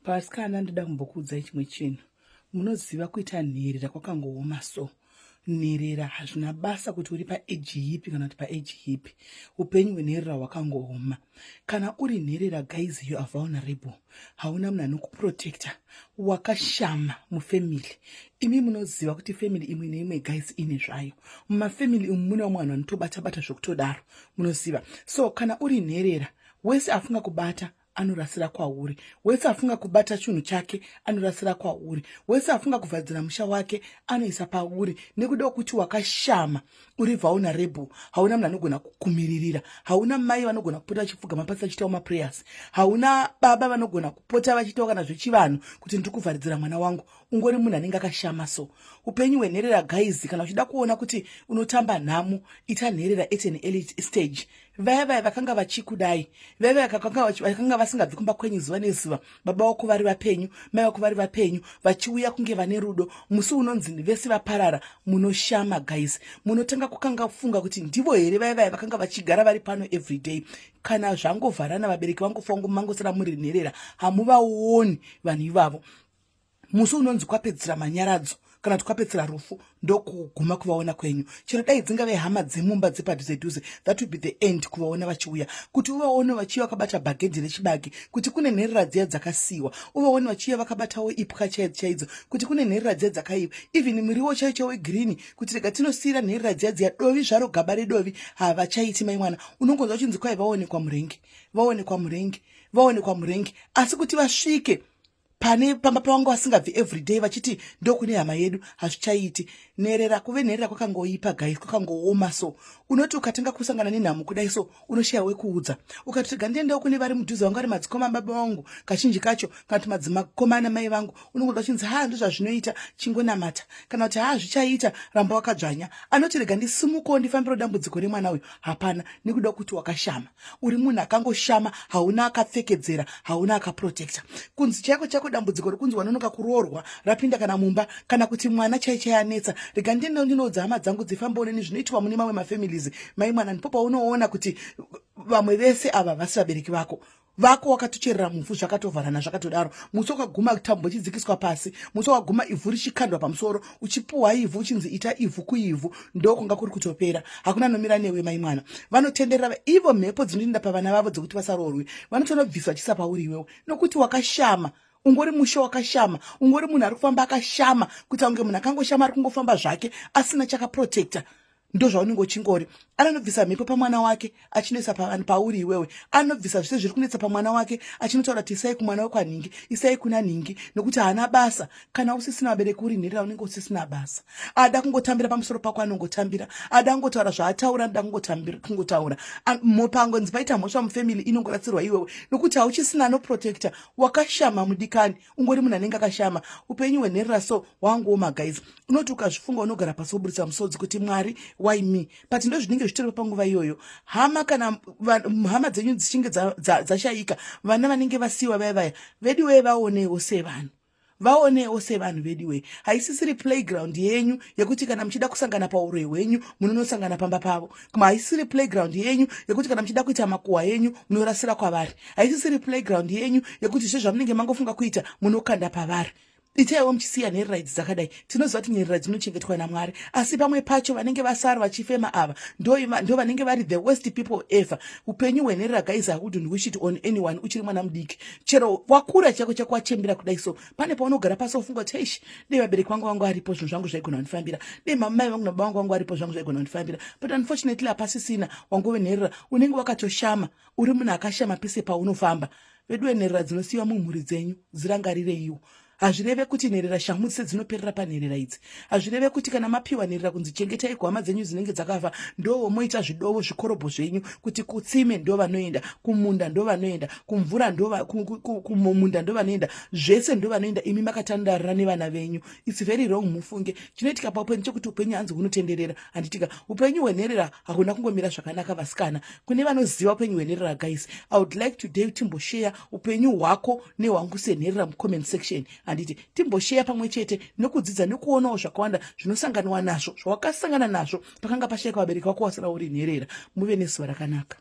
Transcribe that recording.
Pasikana ndoda kumbokuudzai chimwe chinhu. Munoziva kuita nherera kwakangooma so. Nherera hazvina basa kuti uri paeji ipi kana kuti paeji ipi. Upenyu hwenherera hwakangooma. Kana uri nherera, guys, you are vulnerable. Hauna munhu anokuprotecta. Wakashama mufamily. Imi munoziva kuti family imwe neimwe, guys, ine zvayo. Mumafamily umu mune vamwe vanhu vanotobata-bata zvokutodaro. Munoziva. So kana uri nherera, wese afunga kubata anorasira kwauri. Wese afunga kubata chinhu chake anorasira kwauri. Wese afunga kuvhadzira musha wake anoisa pauri. Nekuda kuti wakashama, uri vulnerable. Hauna munhu anogona kukumiririra. Hauna mai vanogona kupota vachipfugama pasi vachitaura maprayers. Hauna baba vanogona kupota vachitaura kana zvechivanhu kuti ndiri kuvharidzira mwana wangu. Ungori munhu anenge akashama so. Upenyu hwenherera, guys, kana uchida kuona kuti unotamba nhamo, ita nherera at an early stage. Vaya vakanga vachikudai, vaya vakanga vasingabvi kumba kwenyu zuva nezuva, baba vako vari vapenyu, mai vako vari vapenyu, vachiuya kunge vane rudo, musi unonzi vese vaparara, munoshama, guys. Munotanga kukanga kufunga kuti ndivo here vaya vakanga vachigara vari pano everyday. Kana zvangovharana vabereki vangofa mangosara muri nherera, hamuvaoni vanhu ivavo. Musi unonzi kwapedzera manyaradzo kana twapedzera rufu ndokuguma kuvaona kwenyu. Chero dai dzingave hama dzemumba dzepadhuze, that would be the end kuvaona vachiuya. Kuti uvaone vachiuya vakabata bhagedhi rechibage, kuti kune nherera dziya dzakasiyiwa. Uvaone vachiuya vakabatawo ipwa chaidzo, kuti kune nherera dziya dzakaiva. Even muriwo chaicho wegirini, kuti rega tinosiyira nherera dziya dovi zvaro gaba redovi havachaiti mai mwana. Unongonzwa uchinzi kwai vaonekwa murengi. Asi kuti vasvike pane pamba pavangu vasingabvi everyday vachiti ndokune hama yedu hazvichaiti. Nherera, kuve nherera kwakangoipa, guys, kwakangooma so. Unoti ukatanga kusangana nenhamo kudai so unoshayiwa wekuudza. Ukati rega ndiendewo kune vari mudhuze vangu vari madzikoma baba vangu kazhinji kacho, kana kuti madzimakomana mai vangu, unongonzwa uchinzi ndozvazvinoita, chingonamata. Kana kuti zvichaita, ramba wakadzvanya. Anoti rega ndisimukewo ndifambire dambudziko remwana uyu. Hapana, nekuda kuti wakashama. Uri munhu akangoshama, hauna akapfekedzera, hauna akaprotecta. Kunzi chako dambudziko rokunzi wanonoka kuroorwa rapinda kana mumba, kana kuti mwana chaichai anetsa. Rega ndiendewo ndinoudza hama dzangu dzifambawo neni zvinoitwa mune mamwe mafamilies. Mai mwana, ndipo paunoona kuti vamwe vese ava vasi vabereki vako wakatocherera muvhu zvakatovharana zvakatodaro. Musi wakaguma tambo chidzikiswa pasi, musi wakaguma ivhu richikandwa pamusoro, uchipuhwa ivhu uchinzi ita ivhu kuivhu, ndokunga kuri kutopera. Hakuna nomira newe mai mwana. Vanotenderera ivo mhepo dzinoenda pavana vavo dzokuti vasaroorwe, vanotonobviswa chisa pauri iwewe nokuti wakashama. Ungori musha wakashama, ungori munhu ari kufamba akashama, kuti unge munhu akangoshama ari kungofamba zvake asina chakaprotecta. Ndo zvaunenge uchingori. Anobvisa mhepo pamwana wake achinetsa pauri iwewe. Anobvisa zvese zviri kunetsa pamwana wake achinotaura kuti isai kumwana wako anhingi, isai kuna nhingi, nokuti haana basa. Kana usisina vabereki uri nherera, unenge usisina basa. Ada kungotambira pamusoro pako anongotambira. Ada kungotaura zvaataura, ada kungotaura. Pangonzi paita mhosva mufamily inongorasirwa iwewe, nokuti hauchisina anoprotecta. Wakashama mudikani, ungori munhu anenge akashama. Upenyu hwenherera so hwangooma, guys. Unoti ukazvifunga unogara pasi woburitsa musodzi kuti Mwari, why me? But ndo zvinenge zvitori panguva iyoyo. Hama kana hama dzenyu dzichinge dzashayika, vana vanenge vasiyiwa vaya vediwe vaonewo sevanhu. Vaonewo sevanhu vediwe. Haisisiri playground yenyu yekuti kana muchida kusangana pauroi hwenyu munonosangana pamba pavo. Kama haisisiri playground yenyu yekuti kana muchida kuita makuhwa yenyu munorasira kwavari. Haisisiri playground yenyu yekuti zvese zvamunenge mangofunga kuita munokanda pavari. Itaiwo muchisiya nherera idzi dzakadai. Tinoziva kuti nherera dzinochengetwa naMwari, asi pamwe pacho vanenge vasara vachifema ava ndo vanenge vari the worst people ever. Upenyu hwenherera, guys, I wouldn't wish it on anyone uchiri mwana mudiki. Chero wakura chako wachembera kudai so, pane paunogara pasi wofunga kuti eish, dei vabereki vangu varipo zvinhu zvangu zvaigona kundifambira, dei mamai vangu nababa vangu varipo zvangu zvaigona kundifambira. But unfortunately hapasisina. Wangove nherera, unenge wakatoshama, uri munhu akashama pese paunofamba. Vedu nherera dzinosiyiwa mumhuri dzenyu dzirangarireiwo. Hazvireve kuti nherera shamhu dzese dzinoperera panherera idzi. Hazvireve kuti kana mapiwa nherera kunzi chengetai hama dzenyu dzinenge dzakafa, ndo moita zvidovo zvikorobho zvenyu, kuti kutsime ndo vanoenda, kumunda ndo vanoenda, kumvura ndo kumunda ndo vanoenda, zvese ndo vanoenda, imi makatandarira nevana venyu. It's very wrong mufunge. Chinoitika paupenyu chekuti upenyu hanzi hunotenderera. Handitika upenyu hwenherera hakuna kungomira zvakanaka vasikana. Kune vanoziva upenyu hwenherera, guys, I would like today timboshare upenyu hwako nehwangu senherera mucomment section. Handiti timboshare pamwe chete nokudzidza nokuonawo zvakawanda zvinosanganwa nazvo, zvawakasangana nazvo pakanga pashayika vabereki vako wasara uri nherera. Muve nezuva rakanaka.